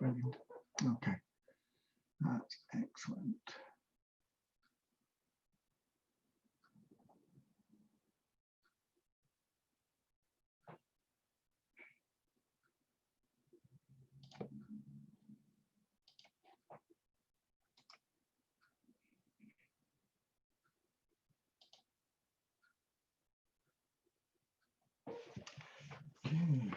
brilliant. Okay, that's excellent. Okay.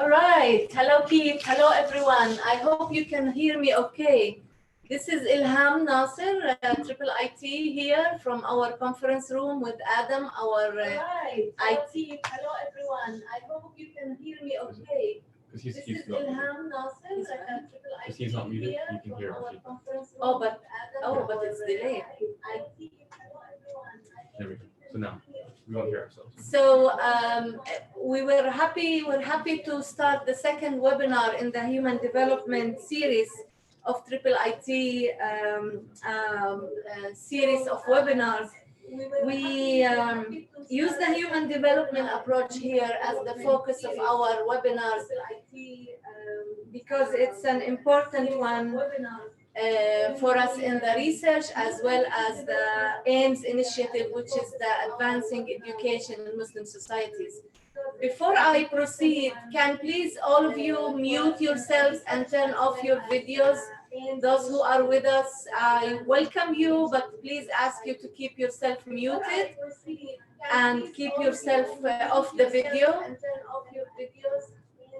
All right. Hello, Keith. Hello, everyone. I hope you can hear me okay. This is Ilham Nasser, Triple IT here from our conference room with Adam, our IT. Hello, everyone. I hope you can hear me okay. This is Ilham Nasser, Triple IT he's not muted, here you can from hear our him. conference room. But it's delayed. There we go. So now we won't hear ourselves. So we're happy to start the second webinar in the Human Development series of Triple IT series of webinars. We use the Human Development approach here as the focus of our webinars because it's an important one for us in the research as well as the AIMS initiative, which is the Advancing Education in Muslim Societies. Before I proceed, can please all of you mute yourselves and turn off your videos? Those who are with us, I welcome you, but please ask you to keep yourself muted and keep yourself off the video. And turn off your videos.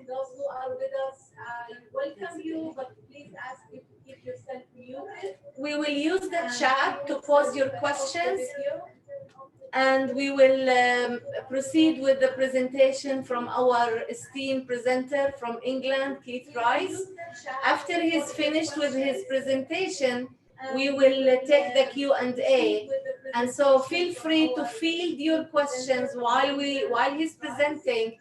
Those who are with us, I welcome you, but please ask you to keep yourself muted. We will use the chat to pose your questions, and we will proceed with the presentation from our esteemed presenter from England, Keith Rice. After he's finished with his presentation, we will take the Q&A. And so feel free to field your questions while he's presenting,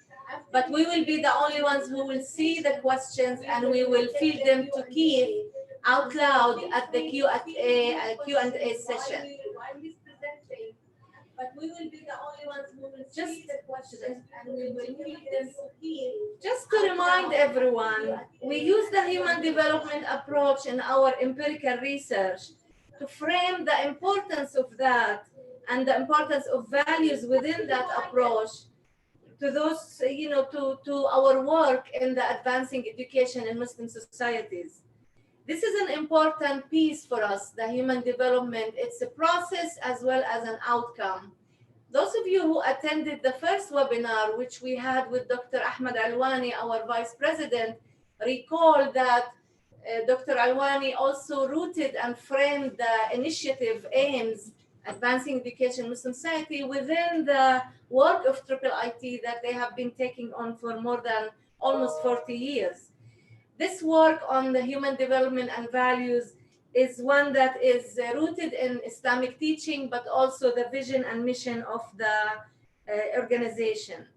but we will be the only ones who will see the questions, and we will field them to Keith out loud at the Q&A session. But we will be the only ones who will see the questions, and we will field them to Keith. Just to remind everyone, we use the Human Development approach in our empirical research to frame the importance of that and the importance of values within that approach to those, to our work in the advancing education in Muslim societies. This is an important piece for us, the human development. It's a process as well as an outcome. Those of you who attended the first webinar, which we had with Dr. Ahmed Alwani, our Vice President, recall that Dr. Alwani also rooted and framed the initiative AIMS, Advancing Education in Muslim Society, within the work of Triple IT that they have been taking on for more than almost 40 years. This work on the human development and values is one that is rooted in Islamic teaching, but also the vision and mission of the organization.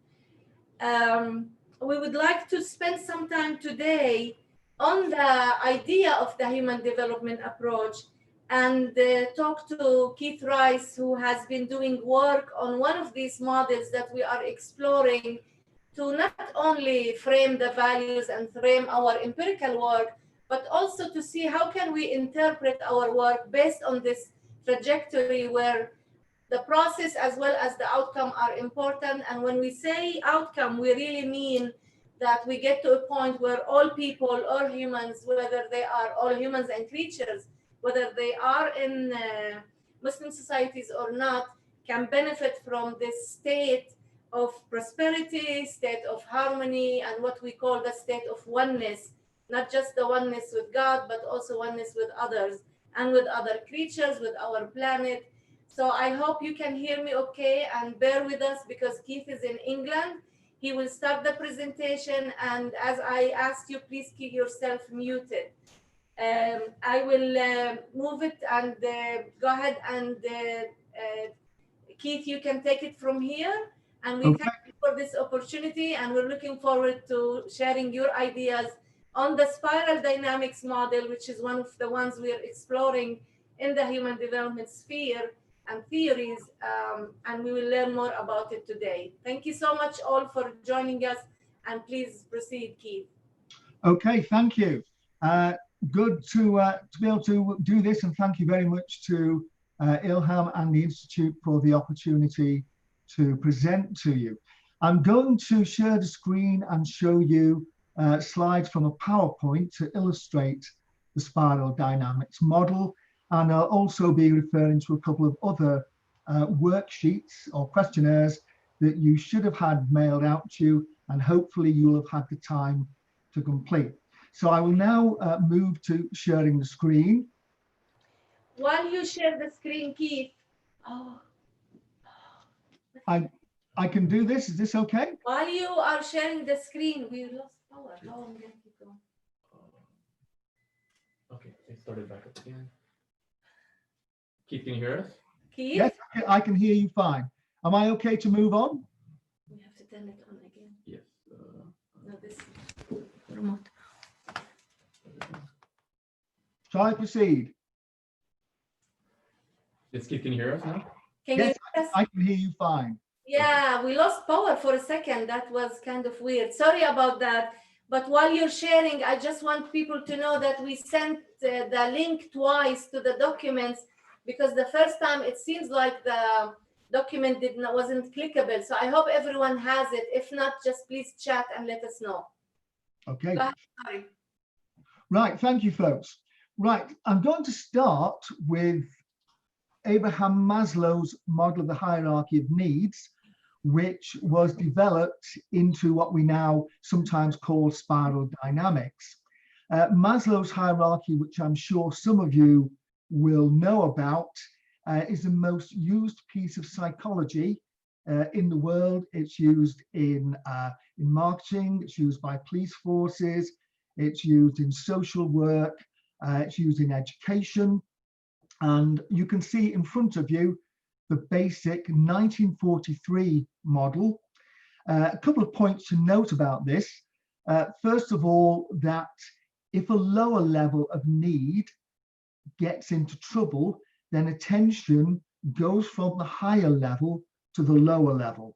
We would like to spend some time today on the idea of the human development approach and talk to Keith Rice, who has been doing work on one of these models that we are exploring to not only frame the values and frame our empirical work, but also to see how can we interpret our work based on this trajectory where the process as well as the outcome are important. And when we say outcome, we really mean that we get to a point where all people, all humans, whether they are all humans and creatures, whether they are in Muslim societies or not, can benefit from this state of prosperity, state of harmony, and what we call the state of oneness, not just the oneness with God, but also oneness with others and with other creatures, with our planet. So I hope you can hear me okay and bear with us because Keith is in England. He will start the presentation, and as I asked you, please keep yourself muted. I will move it and go ahead and Keith, you can take it from here. And we thank you for this opportunity, and we're looking forward to sharing your ideas on the spiral dynamics model, which is one of the ones we're exploring in the human development sphere and theories, and we will learn more about it today. Thank you so much all for joining us, and please proceed, Keith. Okay, thank you. Good to be able to do this, and thank you very much to Ilham and the Institute for the opportunity to present to you. I'm going to share the screen and show you slides from a PowerPoint to illustrate the spiral dynamics model, and I'll also be referring to a couple of other worksheets or questionnaires that you should have had mailed out to you, and hopefully you'll have had the time to complete. So I will now move to sharing the screen. While you share the screen, Keith. Oh. I can do this. Is this okay? While you are sharing the screen, we lost power. How am I going to keep going? Okay, it started back up again. Keith, can you hear us? Keith? Yes, I can hear you fine. Am I okay to move on? We have to turn it on again. Yes. No, this remote. Shall I proceed? Yes, Keith, can you hear us now? Can Yes, you hear us? I can hear you fine. Yeah, we lost power for a second. That was kind of weird. Sorry about that. But while you're sharing, I just want people to know that we sent the link twice to the documents, because the first time it seems like the document wasn't clickable. So I hope everyone has it. If not, just please chat and let us know. Okay. Go ahead, sorry. Right. Thank you, folks. Right. I'm going to start with Abraham Maslow's model of the hierarchy of needs, which was developed into what we now sometimes call spiral dynamics. Maslow's hierarchy, which I'm sure some of you will know about, is the most used piece of psychology in the world. It's used in marketing, it's used by police forces, it's used in social work, it's used in education. And you can see in front of you the basic 1943 model. A couple of points to note about this. First of all, that if a lower level of need gets into trouble, then attention goes from the higher level to the lower level.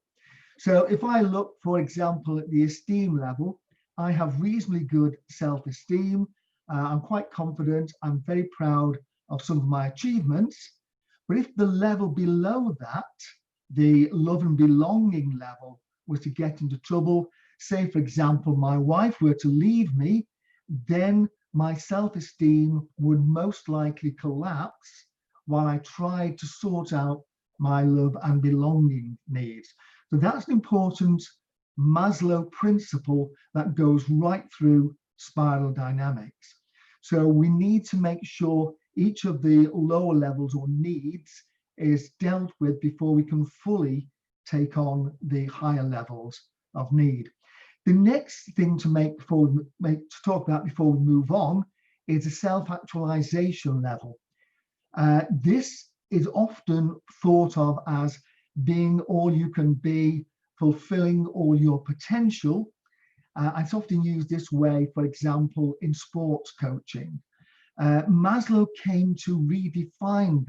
So if I look, for example, at the esteem level, I have reasonably good self-esteem. I'm quite confident. I'm very proud of some of my achievements. But if the level below that, the love and belonging level, was to get into trouble, say, for example, my wife were to leave me, then my self-esteem would most likely collapse while I tried to sort out my love and belonging needs. So that's an important Maslow principle that goes right through spiral dynamics. So we need to make sure each of the lower levels or needs is dealt with before we can fully take on the higher levels of need. The next thing to talk about before we move on is the self-actualization level. This is often thought of as being all you can be, fulfilling all your potential. It's often used this way, for example, in sports coaching. Maslow came to redefine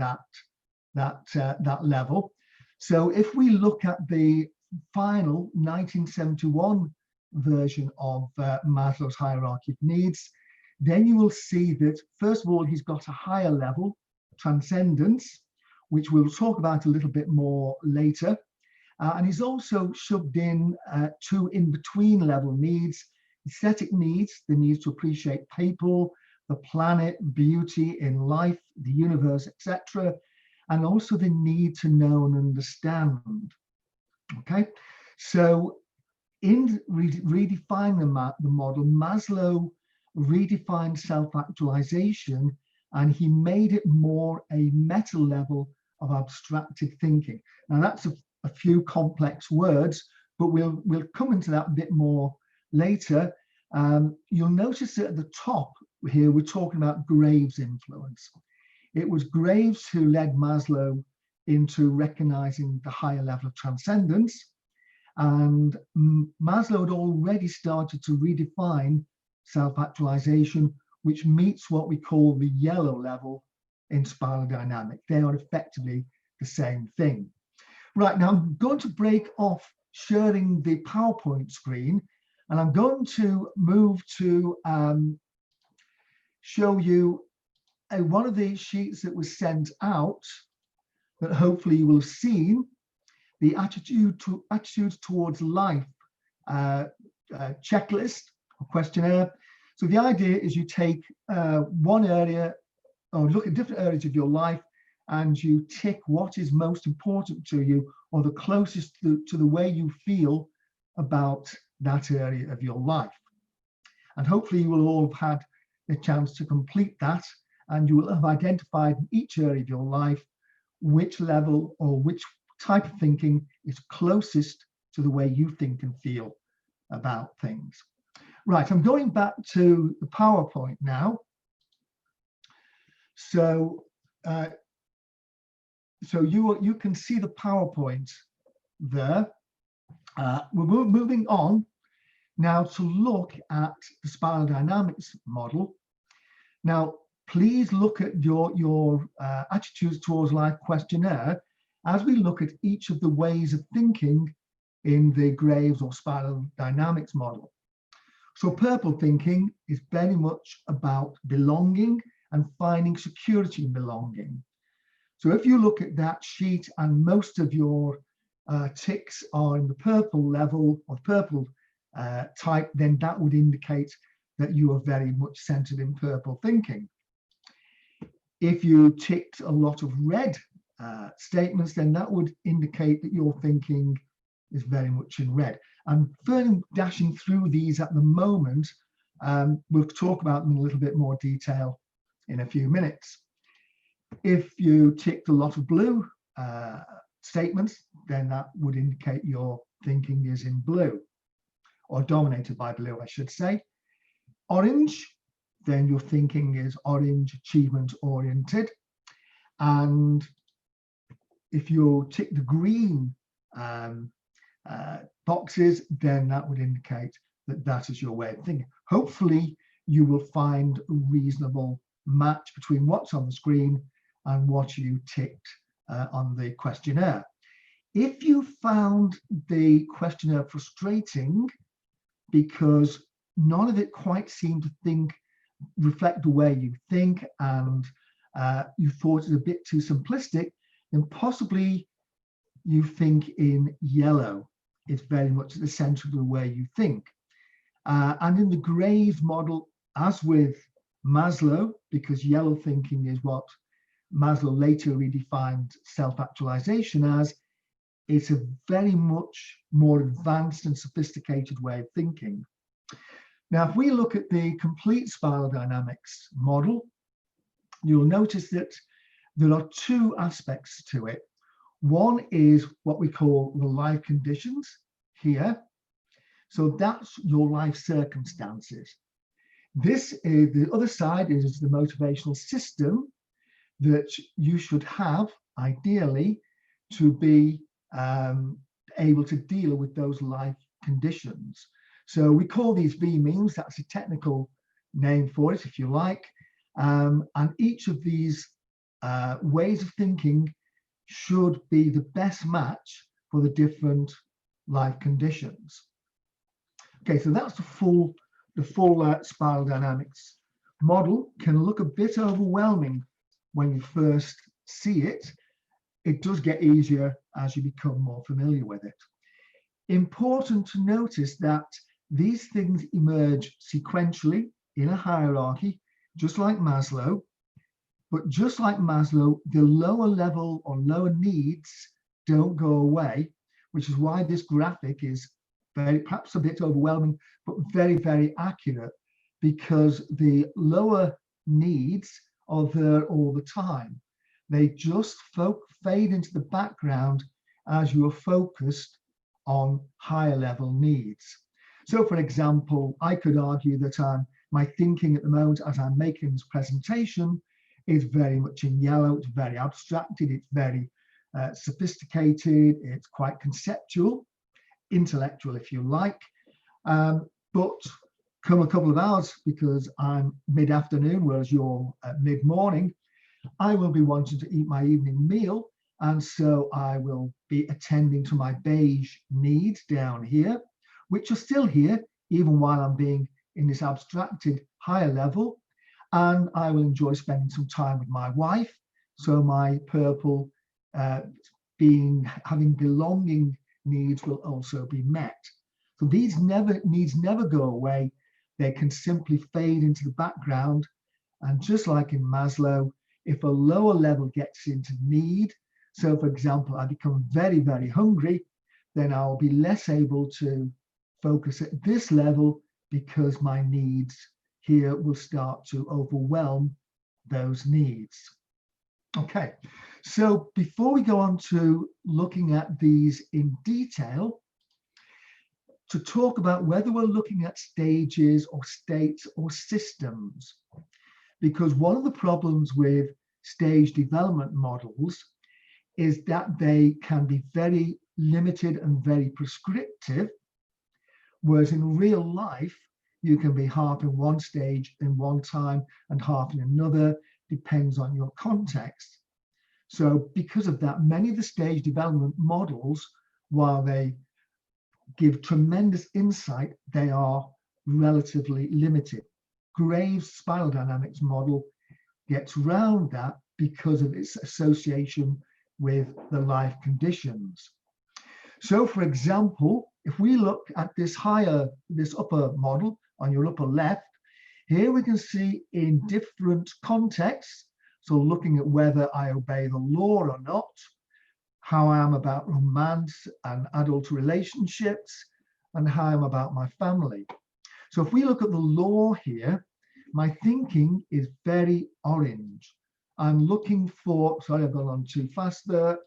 that level. So if we look at the final 1971 version of Maslow's hierarchy of needs, then you will see that, first of all, he's got a higher level, transcendence, which we'll talk about a little bit more later. And he's also shoved in two in-between level needs: aesthetic needs, the needs to appreciate people, the planet, beauty in life, the universe, etc., and also the need to know and understand. Okay, so in redefining the model, Maslow redefined self-actualization, and he made it more a meta level of abstractive thinking. Now that's a few complex words, but we'll come into that a bit more later. You'll notice that at the top here we're talking about Graves' influence. It was Graves who led Maslow into recognizing the higher level of transcendence, and Maslow had already started to redefine self-actualization, which meets what we call the yellow level in spiral dynamics. They are effectively the same thing. Right, now I'm going to break off sharing the PowerPoint screen, and I'm going to move to show you one of the sheets that was sent out that hopefully you will have seen, the attitudes towards life checklist or questionnaire. So the idea is you take one area or look at different areas of your life and you tick what is most important to you or the closest to the way you feel about that area of your life. And hopefully you will all have had the chance to complete that, and you will have identified in each area of your life which level or which type of thinking is closest to the way you think and feel about things. Right, I'm going back to the PowerPoint now. So, you can see the PowerPoint there. We're moving on now to look at the spiral dynamics model. Now, please look at your attitudes towards life questionnaire as we look at each of the ways of thinking in the Graves or spiral dynamics model. So purple thinking is very much about belonging and finding security in belonging. So if you look at that sheet and most of your ticks are in the purple level or purple type, then that would indicate that you are very much centered in purple thinking. If you ticked a lot of red statements, then that would indicate that your thinking is very much in red. I'm further dashing through these at the moment. We'll talk about them in a little bit more detail in a few minutes. If you ticked a lot of blue statements, then that would indicate your thinking is in blue, or dominated by blue, I should say. Orange, then your thinking is orange, achievement oriented. And if you tick the green boxes, then that would indicate that that is your way of thinking. Hopefully you will find a reasonable match between what's on the screen and what you ticked on the questionnaire. If you found the questionnaire frustrating because none of it quite seemed to reflect the way you think, and you thought it was a bit too simplistic, then possibly you think in yellow. It's very much at the center of the way you think. And in the Graves model, as with Maslow, because yellow thinking is what Maslow later redefined self-actualization as, it's a very much more advanced and sophisticated way of thinking. Now, if we look at the complete spiral dynamics model, you'll notice that there are two aspects to it. One is what we call the life conditions here. So that's your life circumstances. This is the other side, is the motivational system that you should have, ideally, to be able to deal with those life conditions. So we call these V-means, that's a technical name for it, if you like. And each of these ways of thinking should be the best match for the different life conditions. Okay, so that's the full spiral dynamics model. Can look a bit overwhelming when you first see it. It does get easier as you become more familiar with it. Important to notice that these things emerge sequentially in a hierarchy, just like Maslow. But just like Maslow, the lower level or lower needs don't go away, which is why this graphic is perhaps a bit overwhelming, but very, very accurate, because the lower needs are there all the time. They just fade into the background as you are focused on higher level needs. So, for example, I could argue that my thinking at the moment as I'm making this presentation is very much in yellow. It's very abstracted, it's very sophisticated, it's quite conceptual, intellectual if you like. But come a couple of hours, because I'm mid-afternoon, whereas you're mid-morning, I will be wanting to eat my evening meal, and so I will be attending to my beige needs down here, which are still here even while I'm being in this abstracted higher level. And I will enjoy spending some time with my wife, so my purple having belonging needs will also be met. So these needs never go away. They can simply fade into the background. And just like in Maslow, if a lower level gets into need, so for example, I become very, very hungry, then I'll be less able to focus at this level because my needs here will start to overwhelm those needs. Okay, so before we go on to looking at these in detail, to talk about whether we're looking at stages or states or systems, because one of the problems with stage development models is that they can be very limited and very prescriptive, whereas in real life, you can be half in one stage in one time and half in another, depends on your context. So because of that, many of the stage development models, while they give tremendous insight, they are relatively limited. Graves' spiral dynamics model gets around that because of its association with the life conditions. So for example, if we look at this upper model on your upper left, here we can see in different contexts, so looking at whether I obey the law or not, how I am about romance and adult relationships, and how I'm about my family. So if we look at the law here, my thinking is very orange. I'm looking for, sorry, I've gone on too fast there.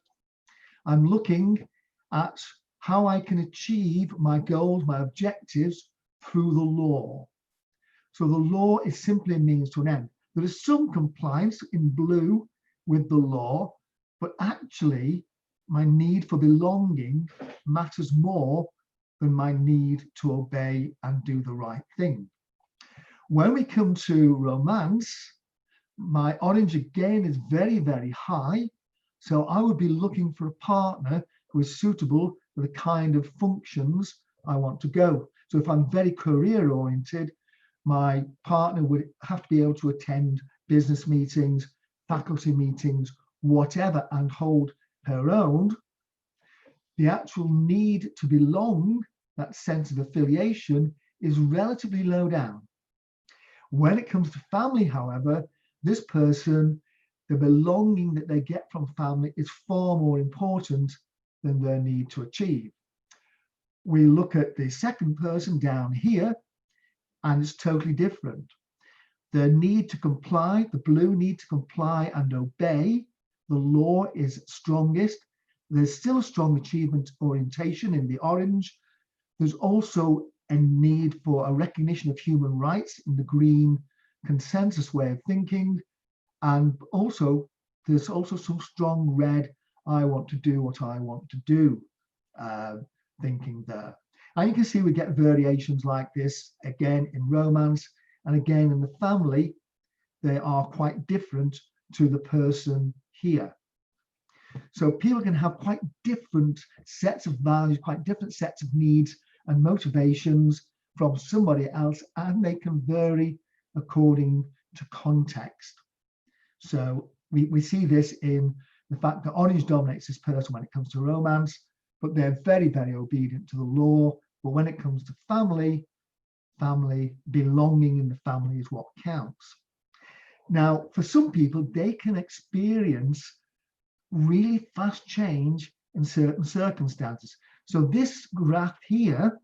I'm looking at how I can achieve my goals, my objectives through the law. So the law is simply a means to an end. There is some compliance in blue with the law, but actually my need for belonging matters more than my need to obey and do the right thing. When we come to romance, my orange again is very, very high. So I would be looking for a partner who is suitable for the kind of functions I want to go. So if I'm very career oriented, my partner would have to be able to attend business meetings, faculty meetings, whatever, and hold her own. The actual need to belong, that sense of affiliation, is relatively low down. When it comes to family, however, this person, the belonging that they get from family is far more important than their need to achieve. We look at the second person down here, and it's totally different. The need to comply, the blue need to comply and obey, the law is strongest. There's still a strong achievement orientation in the orange. There's also a need for a recognition of human rights in the green consensus way of thinking. And also, there's also some strong red, I want to do what I want to do thinking there. And you can see we get variations like this again in romance, and again in the family, they are quite different to the person here. So people can have quite different sets of values, quite different sets of needs and motivations from somebody else, and they can vary according to context. So we see this in the fact that orange dominates this person when it comes to romance, but they're very, very obedient to the law. But when it comes to family, belonging in the family is what counts. Now, for some people, they can experience really fast change in certain circumstances. So this graph here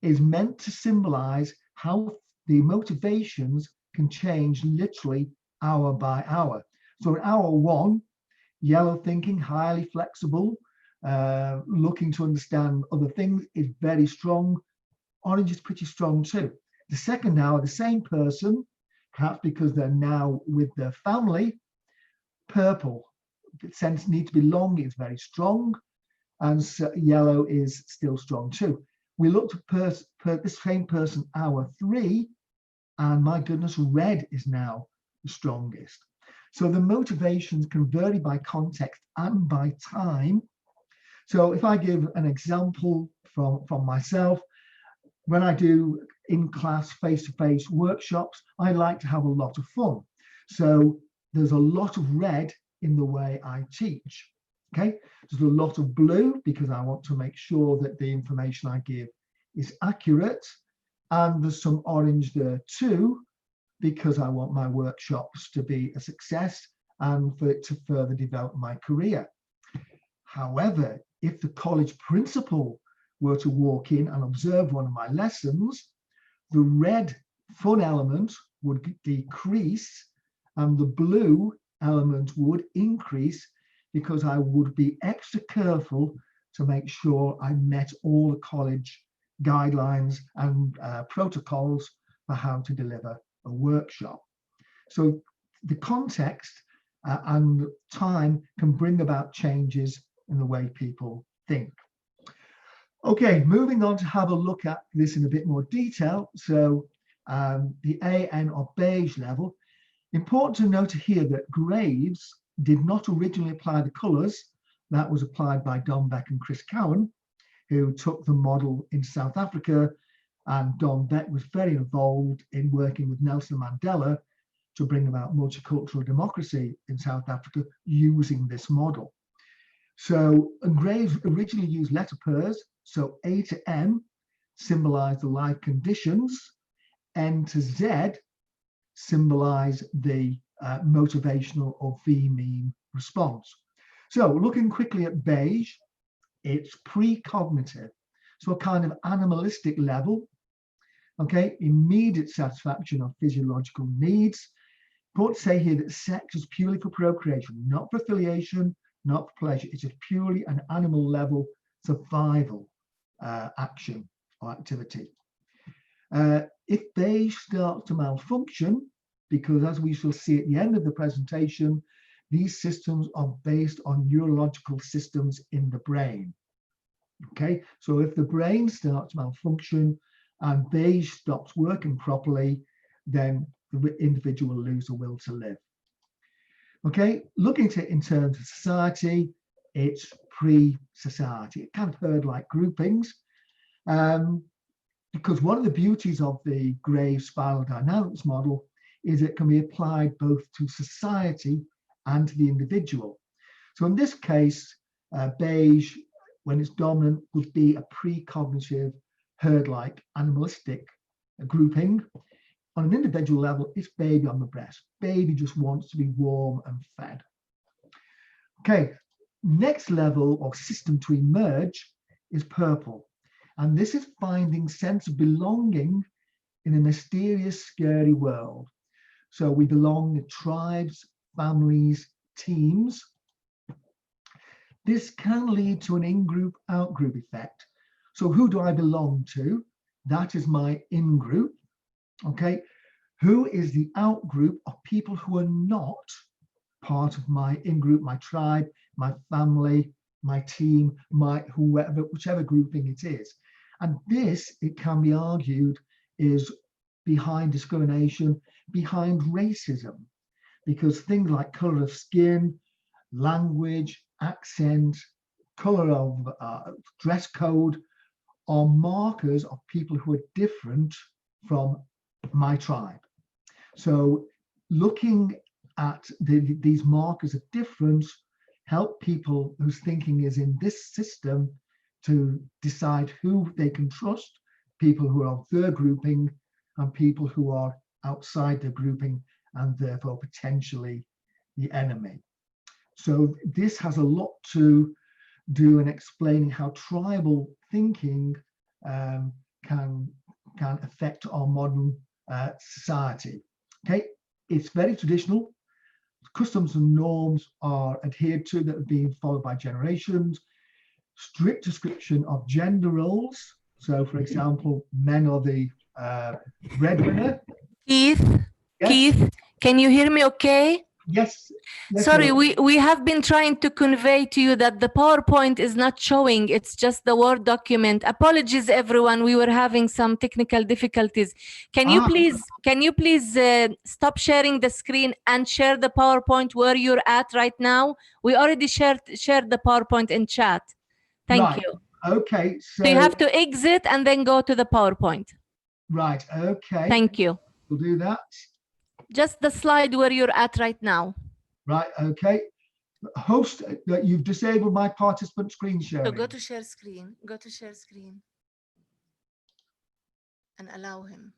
is meant to symbolize how the motivations can change literally hour by hour. So in hour one, yellow thinking, highly flexible, looking to understand other things, is very strong. Orange is pretty strong too. The second hour, the same person, perhaps because they're now with their family, purple, the sense need to belong is very strong, and so yellow is still strong too. We looked at the same person hour three, and my goodness, red is now the strongest. So the motivations can vary by context and by time. So if I give an example from myself, when I do in-class face-to-face workshops, I like to have a lot of fun. So there's a lot of red in the way I teach. Okay, there's a lot of blue because I want to make sure that the information I give is accurate, and there's some orange there too because I want my workshops to be a success and for it to further develop my career. However, if the college principal were to walk in and observe one of my lessons, the red fun element would decrease and the blue element would increase, because I would be extra careful to make sure I met all the college guidelines and protocols for how to deliver a workshop. So the context and time can bring about changes in the way people think. Okay, moving on to have a look at this in a bit more detail. So the AN or beige level. Important to note here that Graves did not originally apply the colours. That was applied by Don Beck and Chris Cowan, who took the model in South Africa, and Don Beck was very involved in working with Nelson Mandela to bring about multicultural democracy in South Africa using this model. So Graves originally used letter pairs, so A to M symbolized the life conditions, N to Z symbolize the motivational or V-mean response. So looking quickly at beige, it's precognitive, so a kind of animalistic level, okay, immediate satisfaction of physiological needs. But say here that sex is purely for procreation, not for affiliation, not for pleasure. It's just purely an animal level survival action or activity. If beige starts to malfunction, because as we shall see at the end of the presentation, these systems are based on neurological systems in the brain. Okay, so if the brain starts to malfunction and beige stops working properly, then the individual will lose the will to live. Okay, looking at it in terms of society, it's pre-society. It kind of herd-like groupings. Because one of the beauties of the Graves spiral dynamics model is it can be applied both to society and to the individual. So in this case, beige, when it's dominant, would be a precognitive, herd-like, animalistic grouping. On an individual level, it's baby on the breast. Baby just wants to be warm and fed. Okay, next level or system to emerge is purple. And this is finding sense of belonging in a mysterious, scary world. So we belong to tribes, families, teams. This can lead to an in-group, out-group effect. So who do I belong to? That is my in-group. Okay, who is the out-group of people who are not part of my in-group, my tribe, my family, my team, my whoever, whichever grouping it is. And this, it can be argued, is behind discrimination, behind racism, because things like color of skin, language, accent, color of dress code are markers of people who are different from my tribe. So looking at these markers of difference help people whose thinking is in this system to decide who they can trust, people who are of their grouping and people who are outside their grouping and therefore potentially the enemy. So this has a lot to do in explaining how tribal thinking can affect our modern society. Okay, it's very traditional. Customs and norms are adhered to that have been followed by generations. Strict description of gender roles. So, for example, men are the breadwinner. Keith, Yes. Keith, can you hear me okay? Yes. Yes, Sorry, ma'am. we have been trying to convey to you that the PowerPoint is not showing, it's just the Word document. Apologies, everyone, we were having some technical difficulties. Can you please stop sharing the screen and share the PowerPoint where you're at right now? We already shared the PowerPoint in chat. Thank you. Okay. So you have to exit and then go to the PowerPoint. Right. Okay. Thank you. We'll do that. Just the slide where you're at right now. Right. Okay. Host, you've disabled my participant screen sharing. So go to share screen. Go to share screen. And allow him.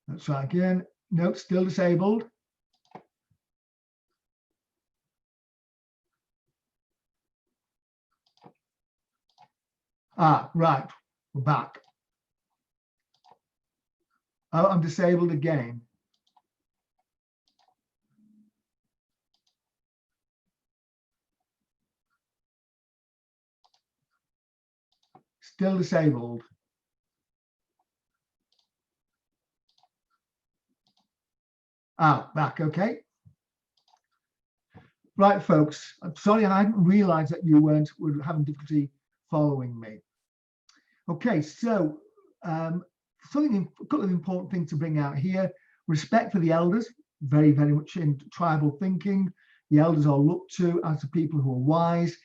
Let's try again. Nope, still disabled. Right, we're back. Oh, I'm disabled again. Still disabled. Back, okay. Right, folks, I'm sorry I hadn't realized that you were having difficulty following me. Okay, so a couple of important things to bring out here. Respect for the elders, very, very much in tribal thinking. The elders are looked to as the people who are wise,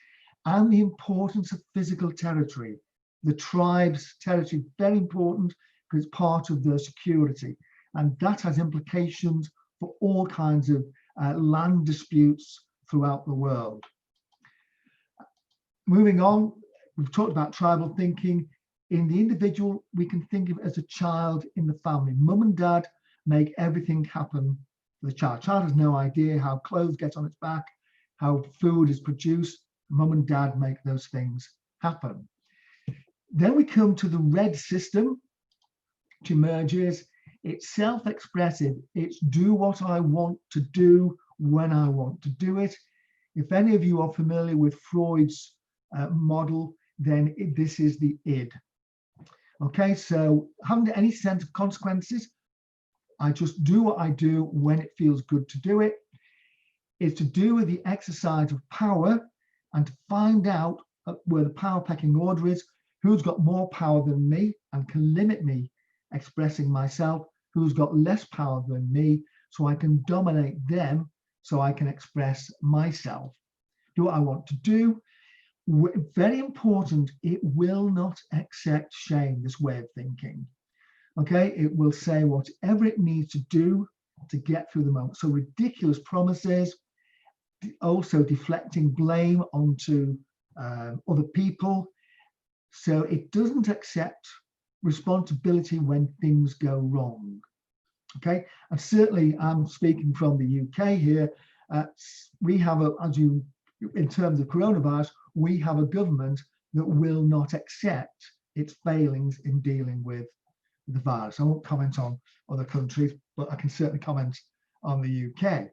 and the importance of physical territory. The tribe's territory, very important because it's part of their security. And that has implications for all kinds of land disputes throughout the world. Moving on, we've talked about tribal thinking. In the individual, we can think of it as a child in the family. Mum and dad make everything happen for the child. Child has no idea how clothes get on its back, how food is produced. Mum and dad make those things happen. Then we come to the red system, which emerges. It's self-expressive. It's do what I want to do when I want to do it. If any of you are familiar with Freud's model, then this is the id. Okay, so haven't any sense of consequences. I just do what I do when it feels good to do it. It's to do with the exercise of power and to find out where the power pecking order is, who's got more power than me and can limit me expressing myself, who's got less power than me, so I can dominate them, so I can express myself. Do what I want to do. Very important, it will not accept shame, this way of thinking. Okay, it will say whatever it needs to do to get through the moment. So ridiculous promises, also deflecting blame onto other people. So it doesn't accept responsibility when things go wrong. Okay, and certainly I'm speaking from the UK here. We have in terms of coronavirus, we have a government that will not accept its failings in dealing with the virus. I won't comment on other countries, but I can certainly comment on the UK.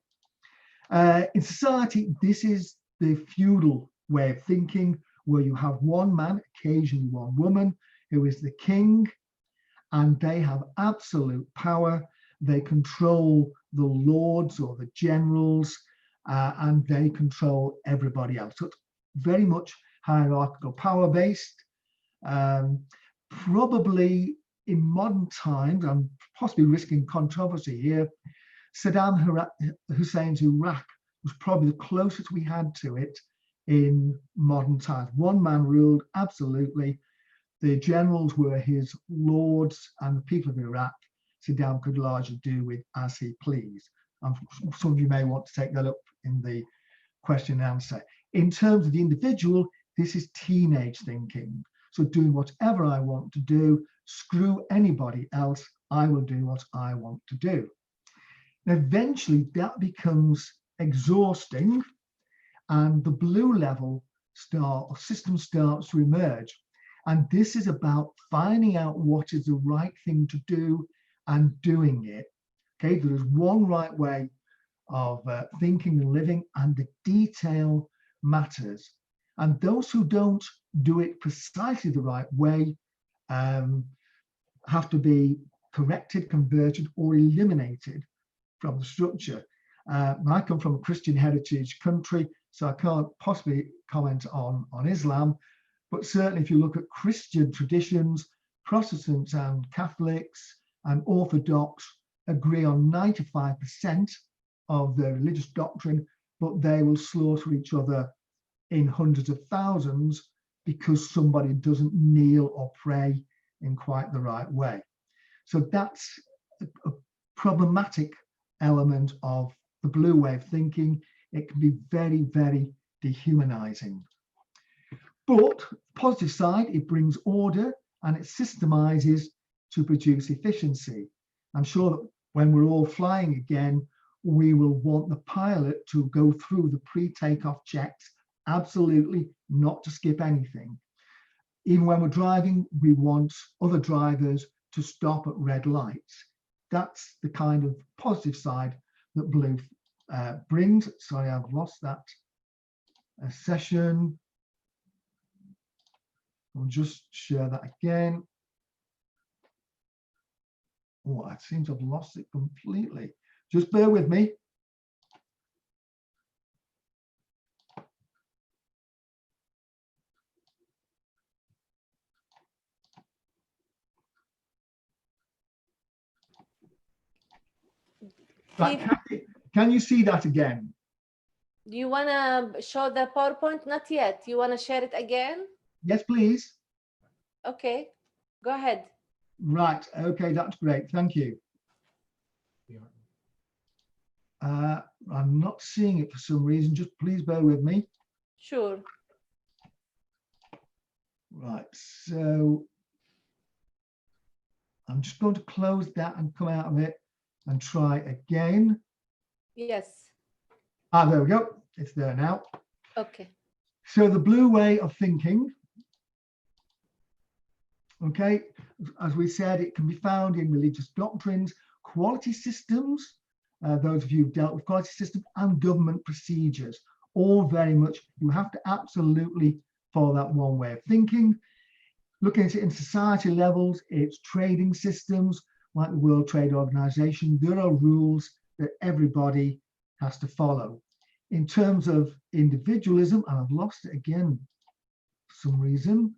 In society, this is the feudal way of thinking, where you have one man, occasionally one woman, who is the king, and they have absolute power. They control the lords or the generals, and they control everybody else. So it's very much hierarchical, power-based. Probably in modern times, I'm possibly risking controversy here, Saddam Hussein's Iraq was probably the closest we had to it in modern times. One man ruled, absolutely. The generals were his lords, and the people of Iraq, Saddam could largely do with as he pleased. Some of you may want to take that up in the question and answer. In terms of the individual, this is teenage thinking. So doing whatever I want to do, screw anybody else, I will do what I want to do. And eventually that becomes exhausting, and the blue level system starts to emerge. And this is about finding out what is the right thing to do and doing it. Okay, there is one right way of thinking and living, and the detail matters. And those who don't do it precisely the right way have to be corrected, converted, or eliminated from the structure. I come from a Christian heritage country, so I can't possibly comment on Islam, but certainly if you look at Christian traditions, Protestants and Catholics and Orthodox agree on 95% of their religious doctrine, but they will slaughter each other in hundreds of thousands because somebody doesn't kneel or pray in quite the right way. So that's a problematic element of the blue way of thinking. It can be very, very dehumanizing. But positive side, it brings order and it systemizes to produce efficiency. I'm sure that when we're all flying again, we will want the pilot to go through the pre-takeoff checks, absolutely not to skip anything. Even when we're driving, we want other drivers to stop at red lights. That's the kind of positive side that blue brings. Sorry, I've lost that session. I'll just share that again. Oh, I seem to have lost it completely. Just bear with me. Right, can you see that again? Do you want to show the PowerPoint? Not yet. You want to share it again? Yes, please. Okay, go ahead. Right, okay, that's great. Thank you. I'm not seeing it for some reason. Just please bear with me. Sure. Right, so I'm just going to close that and come out of it and try again. Yes. Ah, there we go. It's there now. Okay. So the blue way of thinking, okay, as we said, it can be found in religious doctrines, quality systems, those of you who've dealt with quality systems, and government procedures, all very much, you have to absolutely follow that one way of thinking. Looking at it in society levels, it's trading systems like the World Trade Organization. There are rules that everybody has to follow. In terms of individualism, and I've lost it again for some reason.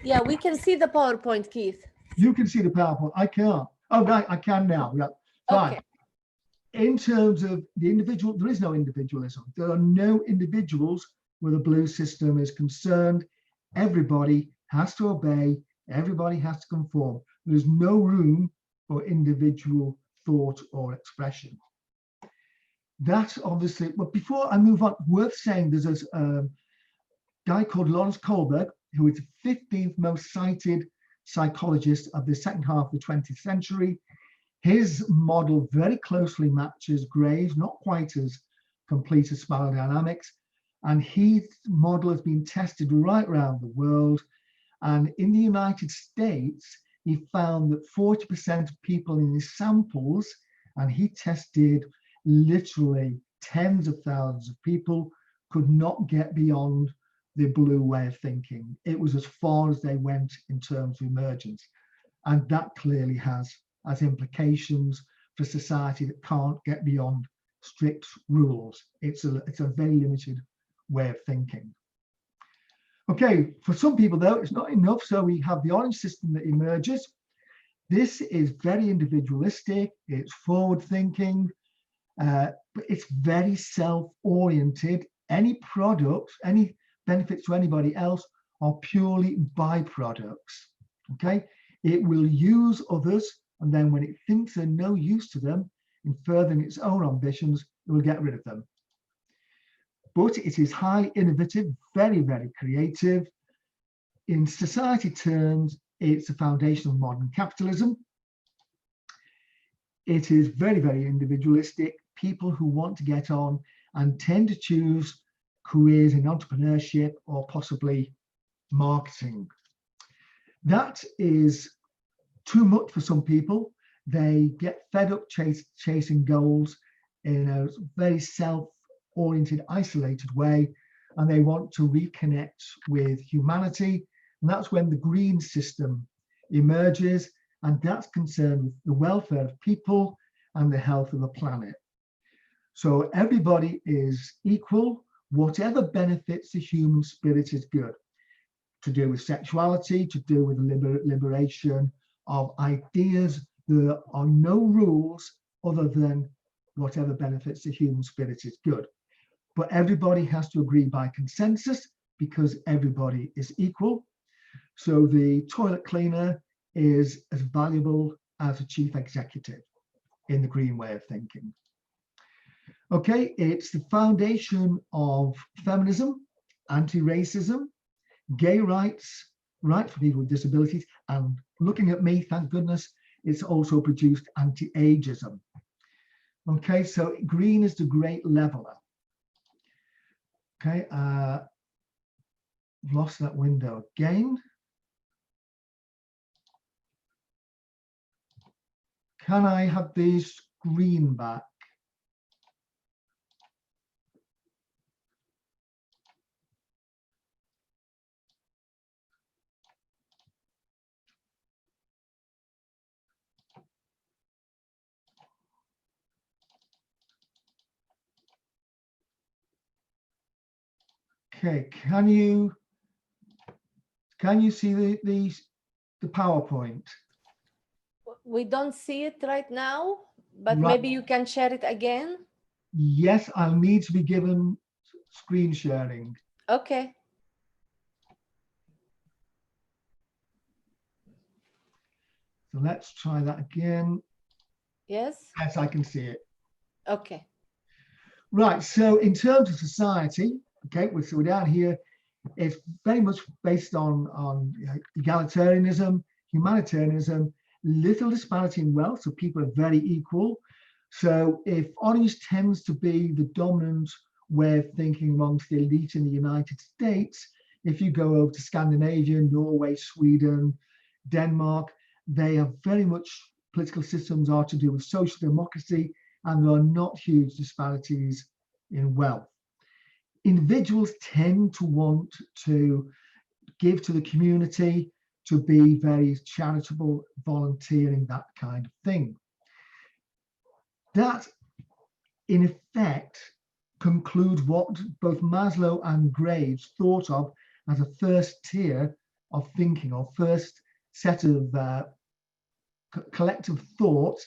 Yeah, we can see the PowerPoint, Keith. You can see the PowerPoint. I can't. Oh, right, I can now. Yeah, fine. Okay. In terms of the individual, there is no individualism. There are no individuals where the blue system is concerned. Everybody has to obey. Everybody has to conform. There is no room for individual thought or expression. That obviously, but before I move on, worth saying there's a guy called Lawrence Kohlberg, who is the 15th most cited psychologist of the second half of the 20th century. His model very closely matches Gray's, not quite as complete as spiral dynamics. And his model has been tested right around the world. And in the United States, he found that 40% of people in his samples, and he tested literally tens of thousands of people, could not get beyond the blue way of thinking. It was as far as they went in terms of emergence. And that clearly has implications for society that can't get beyond strict rules. It's a very limited way of thinking. Okay, for some people though, it's not enough. So we have the orange system that emerges. This is very individualistic, it's forward thinking, but it's very self-oriented. Any products, any benefits to anybody else are purely byproducts, okay? It will use others, and then when it thinks they're no use to them, in furthering its own ambitions, it will get rid of them. But it is highly innovative, very, very creative. In society terms, it's the foundation of modern capitalism. It is very, very individualistic. People who want to get on and tend to choose careers in entrepreneurship or possibly marketing. That is too much for some people. They get fed up chasing goals in a very self-oriented, isolated way, and they want to reconnect with humanity. And that's when the green system emerges, and that's concerned with the welfare of people and the health of the planet. So everybody is equal. Whatever benefits the human spirit is good. To do with sexuality, to do with the liberation of ideas. There are no rules other than whatever benefits the human spirit is good. But everybody has to agree by consensus because everybody is equal. So the toilet cleaner is as valuable as a chief executive in the green way of thinking. Okay, it's the foundation of feminism, anti-racism, gay rights, rights for people with disabilities, and looking at me, thank goodness, it's also produced anti-ageism. Okay, so green is the great leveler. Okay, lost that window again. Can I have the screen back? Okay, can you see the PowerPoint? We don't see it right now, but Right. maybe you can share it again. Yes, I'll need to be given screen sharing. Okay. So let's try that again. Yes. Yes, I can see it. Okay. Right, so in terms of society, okay, so we're down here, it's very much based on egalitarianism, humanitarianism, little disparity in wealth, so people are very equal. So if orange tends to be the dominant way of thinking amongst the elite in the United States, if you go over to Scandinavia, Norway, Sweden, Denmark, they are very much, political systems are to do with social democracy, and there are not huge disparities in wealth. Individuals tend to want to give to the community, to be very charitable, volunteering, that kind of thing. That, in effect, concludes what both Maslow and Graves thought of as a first tier of thinking, or first set of collective thoughts.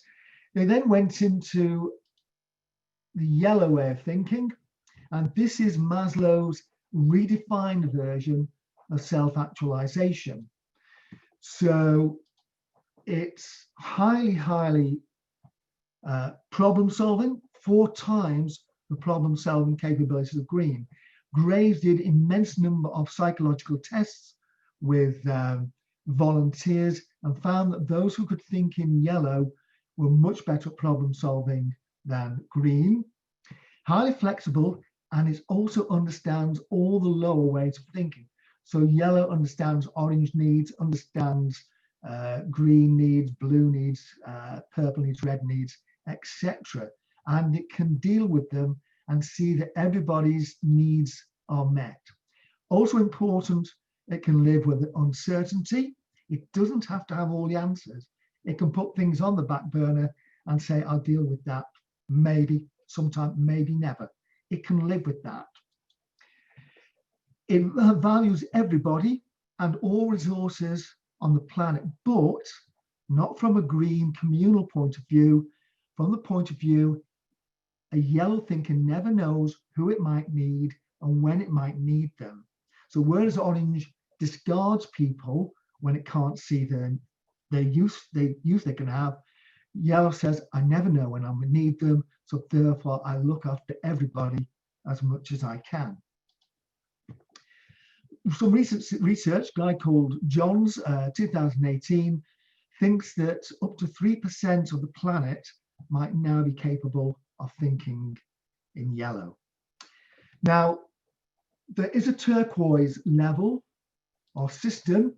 They then went into the yellow way of thinking, and this is Maslow's redefined version of self-actualization. So it's highly problem solving, 4 times the problem solving capabilities of green. Graves did immense number of psychological tests with volunteers and found that those who could think in yellow were much better at problem solving than green. Highly flexible, and it also understands all the lower ways of thinking. So yellow understands orange needs, understands green needs, blue needs, purple needs, red needs, etc. And it can deal with them and see that everybody's needs are met. Also important, it can live with uncertainty. It doesn't have to have all the answers. It can put things on the back burner and say, I'll deal with that maybe, sometime, maybe never. It can live with that. It values everybody and all resources on the planet, but not from a green communal point of view. From the point of view, a yellow thinker never knows who it might need and when it might need them. So whereas orange discards people when it can't see the use they can have, yellow says, I never know when I'm going to need them, so therefore I look after everybody as much as I can. Some recent research, a guy called Johns, 2018, thinks that up to 3% of the planet might now be capable of thinking in yellow. Now, there is a turquoise level or system.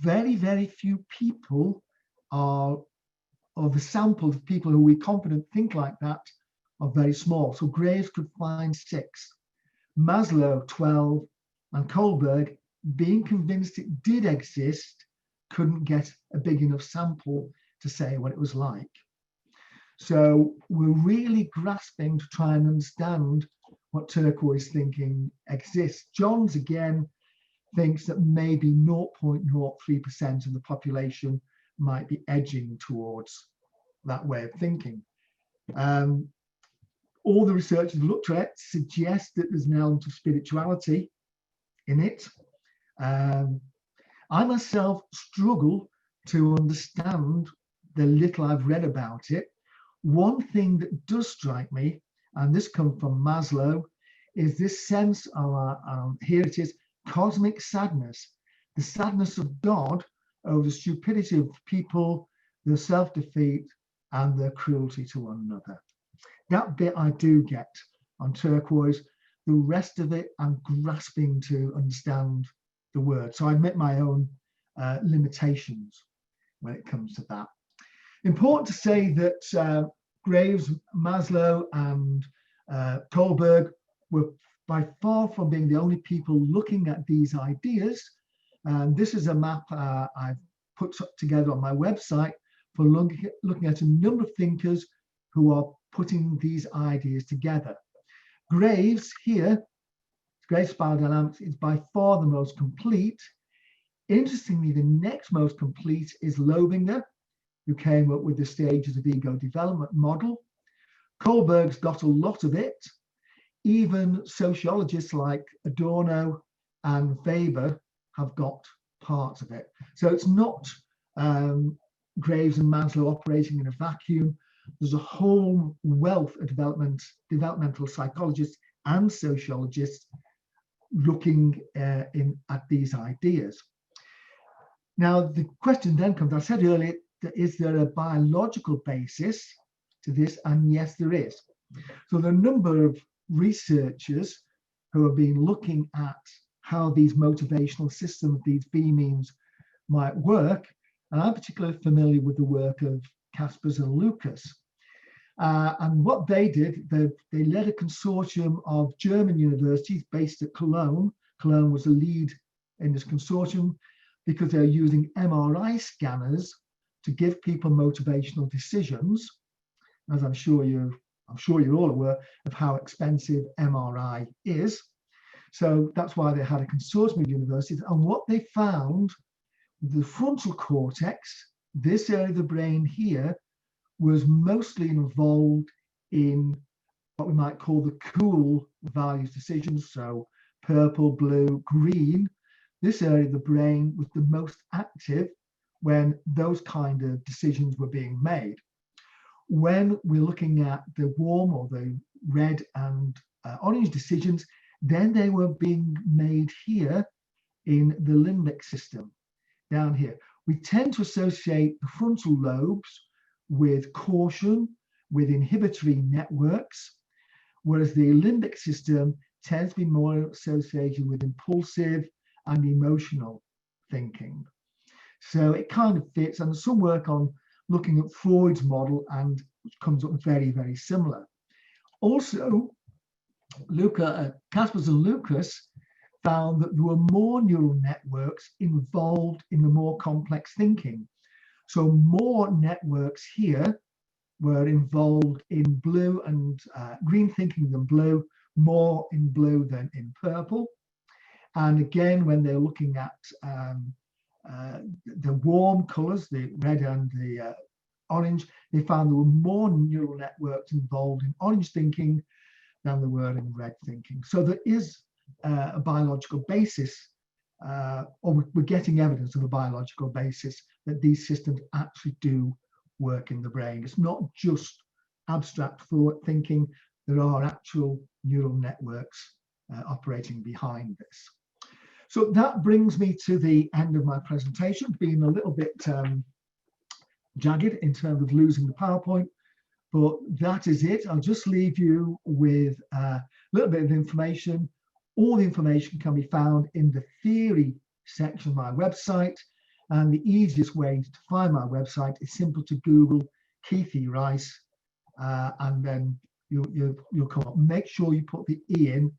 Very few people are, or the sample of people who we're confident think like that are very small. So Graves could find 6. Maslow 12, and Kohlberg, being convinced it did exist, couldn't get a big enough sample to say what it was like. So we're really grasping to try and understand what turquoise thinking exists. Johns again thinks that maybe 0.03% of the population might be edging towards that way of thinking. All the research has looked at suggests that there's an element of spirituality in it. I myself struggle to understand the little I've read about it. One thing that does strike me, and this comes from Maslow, is this sense of, here it is, cosmic sadness, the sadness of God over the stupidity of people, their self-defeat, and their cruelty to one another. That bit I do get on turquoise. The rest of it, I'm grasping to understand the word. So I admit my own limitations when it comes to that. Important to say that Graves, Maslow, and Kohlberg were by far from being the only people looking at these ideas. And this is a map I've put together on my website for looking at a number of thinkers who are putting these ideas together. Graves here, Graves' Spiral Dynamics, is by far the most complete. Interestingly, the next most complete is Lobinger, who came up with the stages of ego development model. Kohlberg's got a lot of it. Even sociologists like Adorno and Weber have got parts of it. So it's not Graves and Maslow operating in a vacuum. There's a whole wealth of developmental psychologists and sociologists looking at these ideas. Now, the question then comes, I said earlier, is there a biological basis to this? And yes, there is. So there are a number of researchers who have been looking at how these motivational systems, these B-means, might work. And I'm particularly familiar with the work of Caspers and Lucas. And what they did, they led a consortium of German universities based at Cologne. Cologne was the lead in this consortium because they're using MRI scanners to give people motivational decisions. As I'm sure you're all aware of how expensive MRI is. So that's why they had a consortium of universities. And what they found, the frontal cortex, this area of the brain here, was mostly involved in what we might call the cool values decisions. So purple, blue, green. This area of the brain was the most active when those kind of decisions were being made. When we're looking at the warm or the red and orange decisions, then they were being made here in the limbic system, down here. We tend to associate the frontal lobes with caution, with inhibitory networks, whereas the limbic system tends to be more associated with impulsive and emotional thinking. So it kind of fits, and some work on looking at Freud's model and comes up very, very similar. Also, Caspers and Lucas found that there were more neural networks involved in the more complex thinking. So more networks here were involved in blue and green thinking than blue, more in blue than in purple. And again, when they're looking at the warm colors, the red and the orange, they found there were more neural networks involved in orange thinking than there were in red thinking. So there is a biological basis, or we're getting evidence of a biological basis that these systems actually do work in the brain. It's not just abstract thought thinking, there are actual neural networks operating behind this. So that brings me to the end of my presentation, being a little bit jagged in terms of losing the PowerPoint, but that is it. I'll just leave you with a little bit of information. All the information can be found in the theory section of my website, and the easiest way to find my website is simple to Google Keith E. Rice, and then you'll come up. Make sure you put the E in.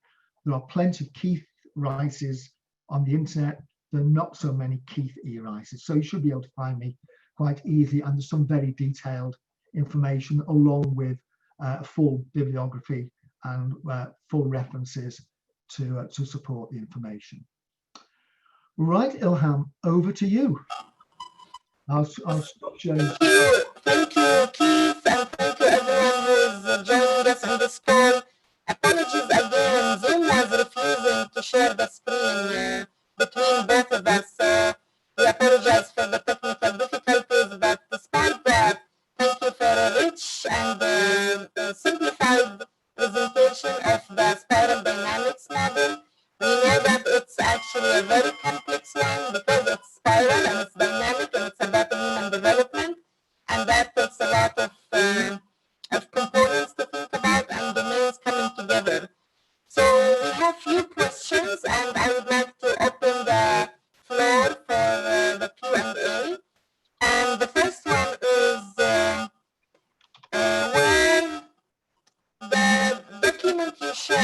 There are plenty of Keith Rices on the internet. There are not so many Keith E. Rices, so you should be able to find me quite easy, and there's some very detailed information along with full bibliography and full references to support the information. Right, Ilham, over to you. I'll stop sharing. Thank you, Keith, and thank you everyone who's joining us on this call. Apologies again, Zoom was refusing to share the screen between both of us. We apologize for the technical difficulties, but despite that, thank you for a rich and simplified presentation of the spiral dynamics model. We know that it's actually a very complex one because it's spiral and it's dynamic.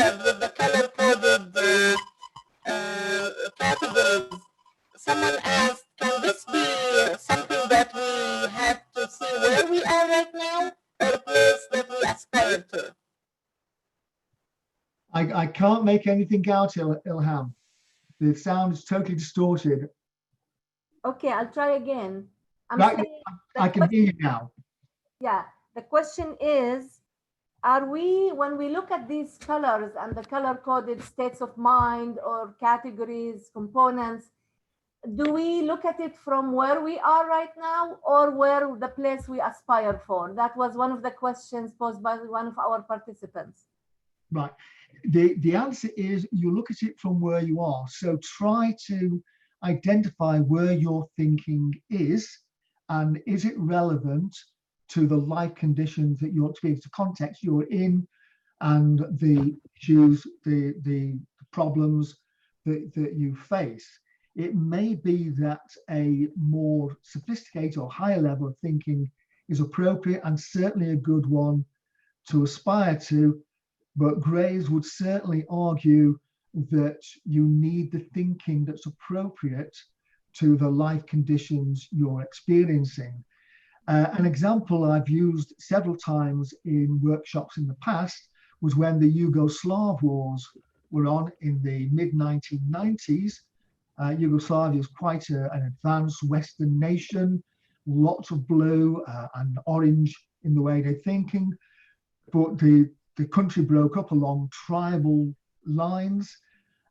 shared with the color-coded categories. Someone asked, can this be something that we have to see where we are right now, or a place that we aspire to? I can't make anything out, Ilham. The sound is totally distorted. Okay, I'll try again. I'm Right, saying I can hear you now. yeah, the question is, are we, when we look at these colors and the color-coded states of mind or categories, components, do we look at it from where we are right now or where the place we aspire for? That was one of the questions posed by one of our participants. Right. The answer is you look at it from where you are. So try to identify where your thinking is and is it relevant to the life conditions that you're experiencing, the context you're in, and the issues, the problems that you face. It may be that a more sophisticated or higher level of thinking is appropriate and certainly a good one to aspire to, but Graves would certainly argue that you need the thinking that's appropriate to the life conditions you're experiencing. An example I've used several times in workshops in the past was when the Yugoslav wars were on in the mid-1990s. Yugoslavia is quite an advanced Western nation, lots of blue and orange in the way they're thinking, but the country broke up along tribal lines,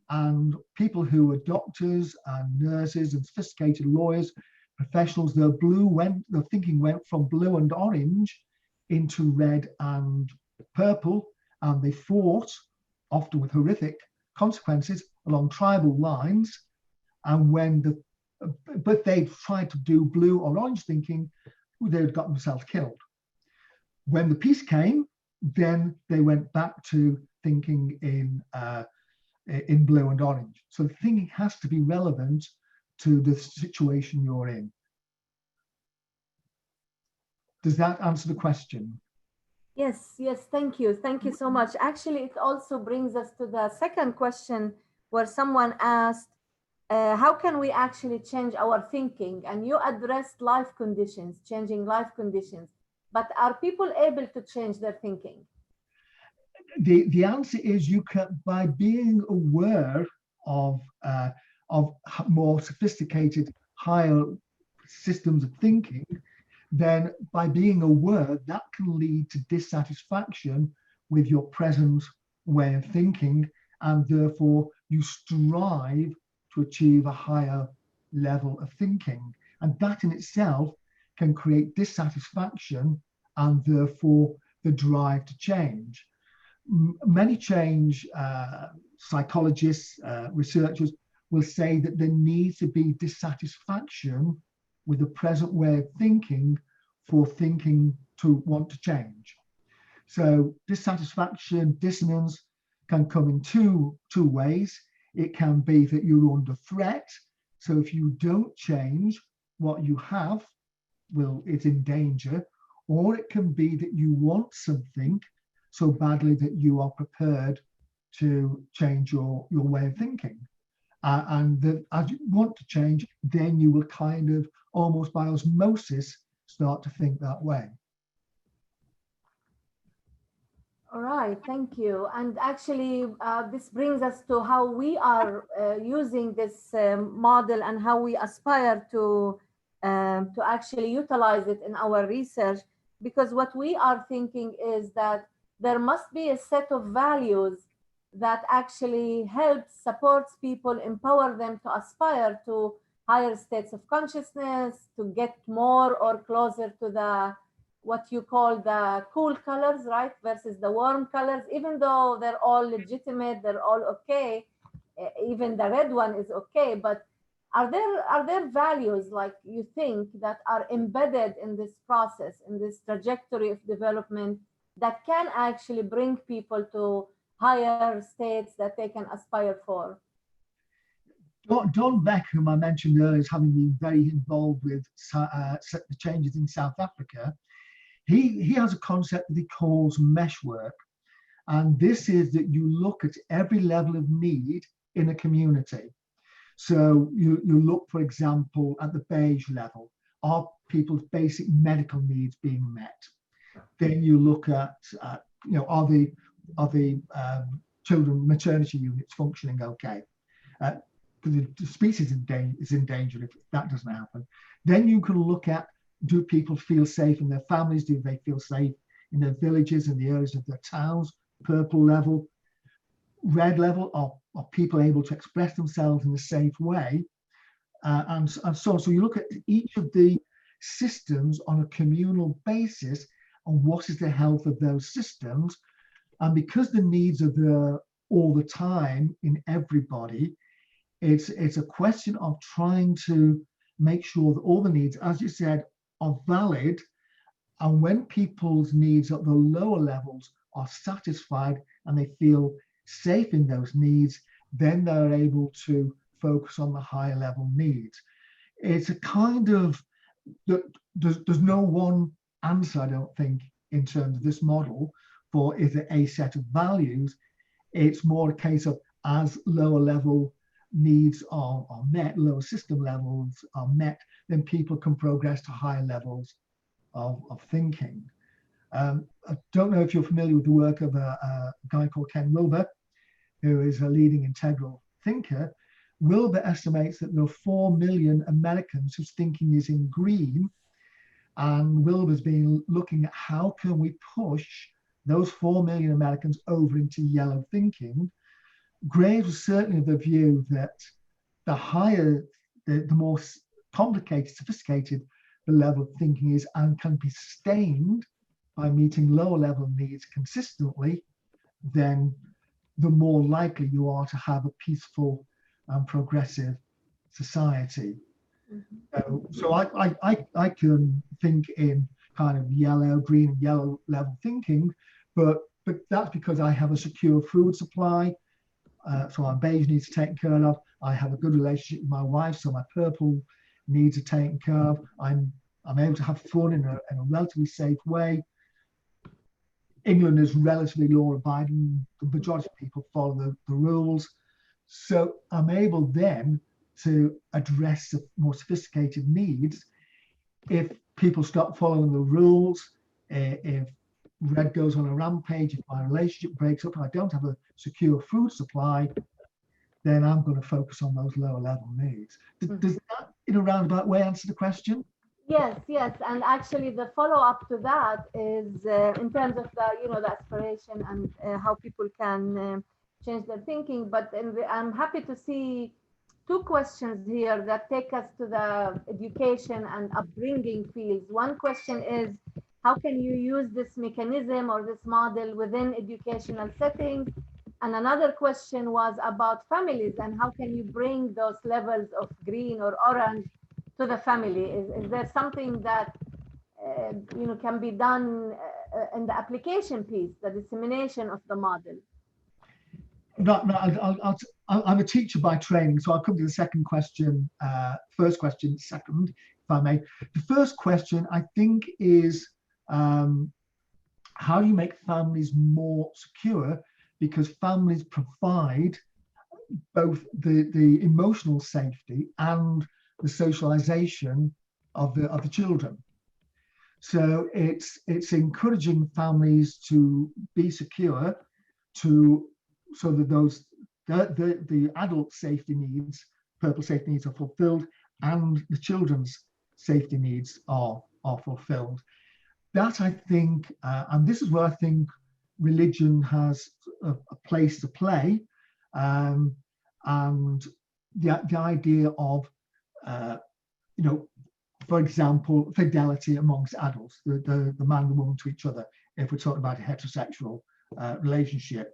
and people who were doctors and nurses and sophisticated lawyers, professionals, their thinking went from blue and orange into red and purple, and they fought, often with horrific consequences, along tribal lines. And but they tried to do blue or orange thinking, they'd got themselves killed. When the peace came, then they went back to thinking in blue and orange. So the thinking has to be relevant to the situation you're in. Does that answer the question? Yes, thank you. Thank you so much. Actually, it also brings us to the second question where someone asked, how can we actually change our thinking? And you addressed life conditions, changing life conditions, but are people able to change their thinking? The answer is you can, by being aware of more sophisticated, higher systems of thinking, then by being aware, that can lead to dissatisfaction with your present way of thinking, and therefore you strive to achieve a higher level of thinking. And that in itself can create dissatisfaction and therefore the drive to change. Many change psychologists, researchers will say that there needs to be dissatisfaction with the present way of thinking for thinking to want to change. So dissatisfaction, dissonance can come in two ways. It can be that you're under threat. So if you don't change, what you have it's in danger. Or it can be that you want something so badly that you are prepared to change your way of thinking. And that as you want to change, then you will kind of almost by osmosis start to think that way. All right, thank you. And actually, this brings us to how we are using this model and how we aspire to actually utilize it in our research. Because what we are thinking is that there must be a set of values that actually helps, supports people, empower them to aspire to higher states of consciousness, to get more or closer to the what you call the cool colors, right, versus the warm colors. Even though they're all legitimate, they're all okay, even the red one is okay, but are there values, like you think, that are embedded in this process, in this trajectory of development, that can actually bring people to higher states that they can aspire for? Don Beck, whom I mentioned earlier as having been very involved with the changes in South Africa, he has a concept that he calls meshwork. And this is that you look at every level of need in a community. So you look, for example, at the beige level. Are people's basic medical needs being met? Then you look at, are the children maternity units functioning okay? Because the species is in danger if that doesn't happen. Then you can look at, do people feel safe in their families? Do they feel safe in their villages, in the areas of their towns? Purple level. Red level, are people able to express themselves in a safe way? And so on. So you look at each of the systems on a communal basis and what is the health of those systems. And because the needs are there all the time in everybody, it's a question of trying to make sure that all the needs, as you said, are valid. And when people's needs at the lower levels are satisfied and they feel safe in those needs, then they're able to focus on the higher level needs. It's a kind of, there's no one answer, I don't think, in terms of this model for is it a set of values. It's more a case of as lower level needs are met, lower system levels are met, then people can progress to higher levels of thinking. I don't know if you're familiar with the work of a guy called Ken Wilber, who is a leading integral thinker. Wilber estimates that there are 4 million Americans whose thinking is in green, and Wilber's been looking at how can we push those 4 million Americans over into yellow thinking. Graves was certainly of the view that the higher, the more complicated, sophisticated the level of thinking is and can be sustained by meeting lower level needs consistently, then the more likely you are to have a peaceful and progressive society. Mm-hmm. So I can think in kind of yellow, green and yellow level thinking, but that's because I have a secure food supply. So my beige needs are taken care of. I have a good relationship with my wife, so my purple needs are taken care of. I'm able to have fun in a relatively safe way. England is relatively law-abiding. The majority of people follow the rules. So I'm able then to address the more sophisticated needs. If people stop following the rules, if red goes on a rampage, if my relationship breaks up and I don't have a secure food supply, then I'm going to focus on those lower level needs. Does that, in a roundabout way, answer the question? Yes, and actually the follow-up to that is in terms of the aspiration and how people can change their thinking. But I'm happy to see two questions here that take us to the education and upbringing fields. One question is, how can you use this mechanism or this model within educational settings? And another question was about families and how can you bring those levels of green or orange to the family? Is there something that can be done in the application piece, the dissemination of the model? No, I'm a teacher by training, so I'll come to the second question, first question second, if I may. The first question, I think, is how do you make families more secure? Because families provide both the emotional safety and the socialization of the children. So it's encouraging families to be secure, so that the adult safety needs, purple safety needs, are fulfilled, and the children's safety needs are fulfilled. That, I think, and this is where I think religion has a place to play, and the idea of for example, fidelity amongst adults, the man and the woman to each other, if we're talking about a heterosexual relationship,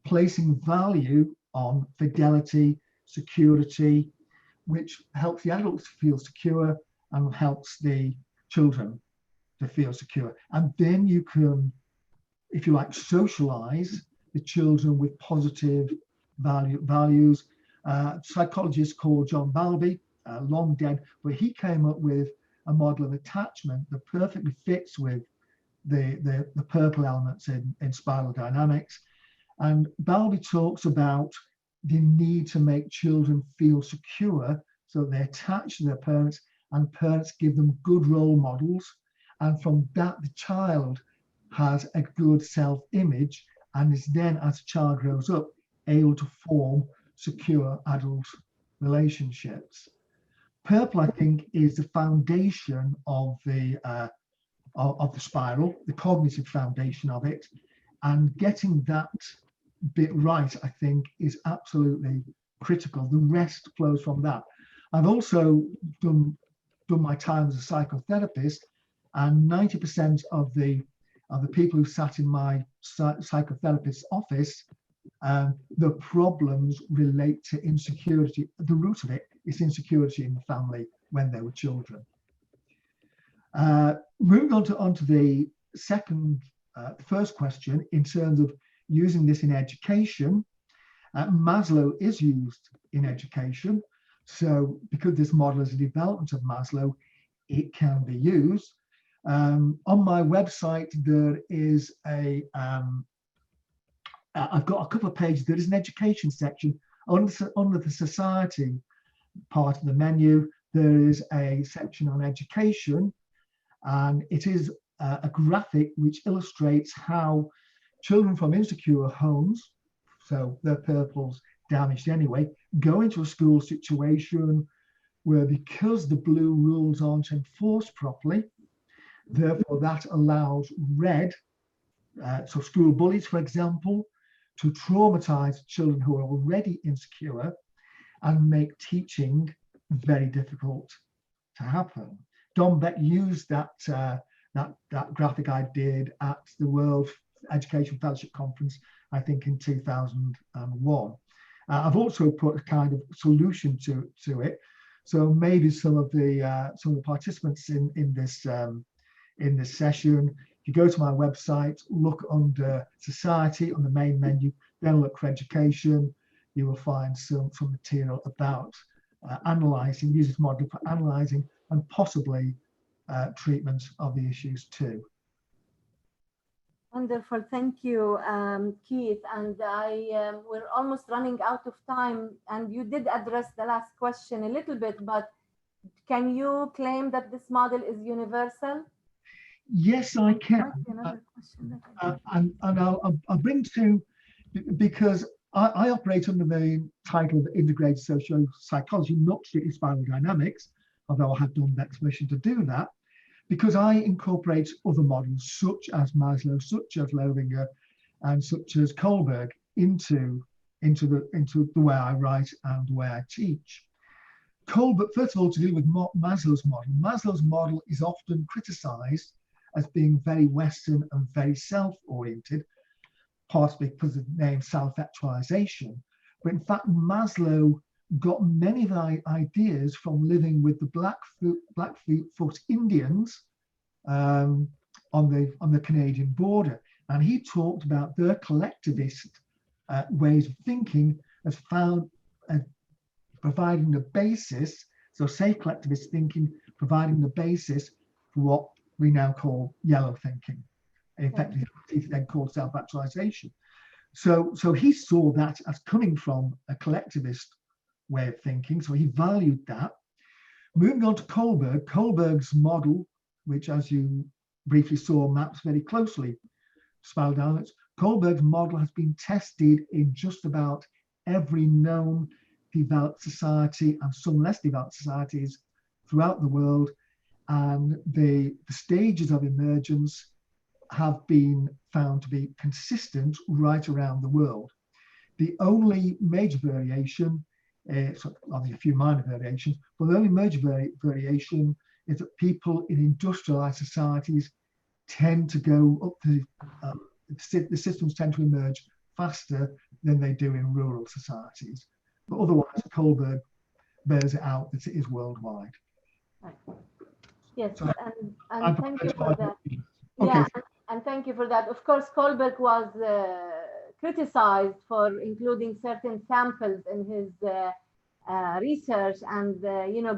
placing value on fidelity, security, which helps the adults feel secure and helps the children to feel secure. And then you can, if you like, socialize the children with positive values. Psychologist called John Bowlby, long dead, where he came up with a model of attachment that perfectly fits with the purple elements in spiral dynamics. And Bowlby talks about the need to make children feel secure so they attach to their parents and parents give them good role models. And from that, the child has a good self-image and is then, as the child grows up, able to form secure adult relationships. Purple, I think, is the foundation of the spiral, the cognitive foundation of it, and getting that bit right, I think, is absolutely critical. The rest flows from that. I've also done my time as a psychotherapist, and 90% of the people who sat in my psychotherapist's office, the problems relate to insecurity. The root of it is insecurity in the family when they were children. Moving on to the first question in terms of using this in education, Maslow is used in education. So because this model is a development of Maslow, it can be used. On my website, there is I've got a couple of pages. There is an education section under the society part of the menu. There is a section on education, and it is a graphic which illustrates how children from insecure homes, so their purple's damaged anyway, go into a school situation where, because the blue rules aren't enforced properly, therefore that allows red, so school bullies, for example, to traumatize children who are already insecure and make teaching very difficult to happen. Don Beck used that graphic I did at the World Education Fellowship Conference, I think in 2001. I've also put a kind of solution to it. So maybe some of the participants in this session, if you go to my website, look under society on the main menu, then look for education, you will find some material about analysing, use this model for analysing and possibly treatment of the issues too. Wonderful, thank you, Keith. And we're almost running out of time. And you did address the last question a little bit, but can you claim that this model is universal? Yes, I can. And I'll bring to, because I operate under the title of integrated social psychology, not strictly spiral dynamics, although I have done Beck's mission to do that, because I incorporate other models such as Maslow, such as Lowinger, and such as Kohlberg into the way I write and the way I teach. Kohlberg, first of all, to do with Maslow's model is often criticized as being very Western and very self-oriented, partly because of the name self-actualization. But in fact, Maslow got many of the ideas from living with the Blackfoot Indians on the Canadian border. And he talked about their collectivist ways of thinking as providing the basis, so safe collectivist thinking, providing the basis for what we now call yellow thinking, effectively then called self-actualization. So he saw that as coming from a collectivist way of thinking, so he valued that. Moving on to Kohlberg, Kohlberg's model, which as you briefly saw maps very closely spiral dynamics, Kohlberg's model has been tested in just about every known developed society and some less developed societies throughout the world, and the stages of emergence have been found to be consistent right around the world. The only major variation, so obviously a few minor variations, but the only major variation is that people in industrialized societies tend to go up the systems tend to emerge faster than they do in rural societies. But otherwise, Kohlberg bears it out that it is worldwide. Right. Yes, So and thank you for that. Okay. Yeah, and thank you for that. Of course, Kohlberg was criticized for including certain samples in his research, and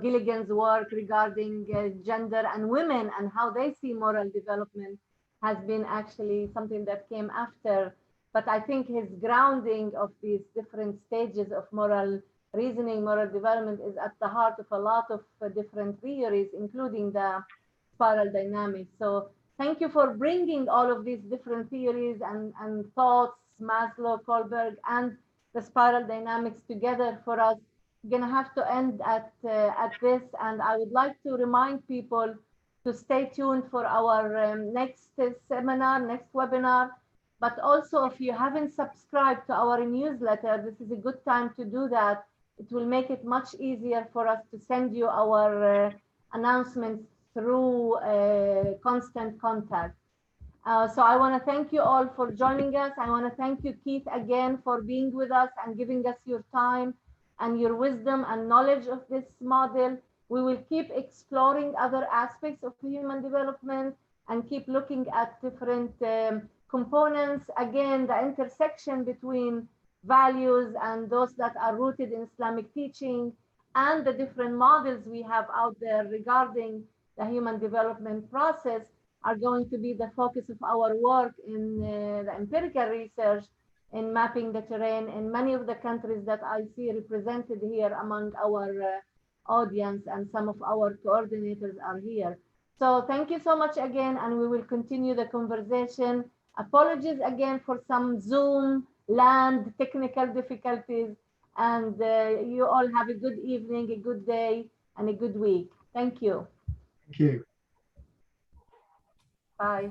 Gilligan's work regarding gender and women and how they see moral development has been actually something that came after but I think his grounding of these different stages of moral reasoning, moral development is at the heart of a lot of different theories, including the spiral dynamics. So thank you for bringing all of these different theories and thoughts, Maslow, Kohlberg, and the spiral dynamics together for us. We're going to have to end at this, and I would like to remind people to stay tuned for our next seminar, next webinar. But also, if you haven't subscribed to our newsletter, this is a good time to do that. It will make it much easier for us to send you our announcements through constant contact. So I want to thank you all for joining us. I want to thank you, Keith, again for being with us and giving us your time and your wisdom and knowledge of this model. We will keep exploring other aspects of human development and keep looking at different components. Again, the intersection between values and those that are rooted in Islamic teaching and the different models we have out there regarding the human development process are going to be the focus of our work in the empirical research in mapping the terrain in many of the countries that I see represented here among our audience, and some of our coordinators are here. So thank you so much again, and we will continue the conversation. Apologies again for some Zoom land technical difficulties, and you all have a good evening, a good day, and a good week. Thank you. Thank you. Bye.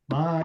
Bye.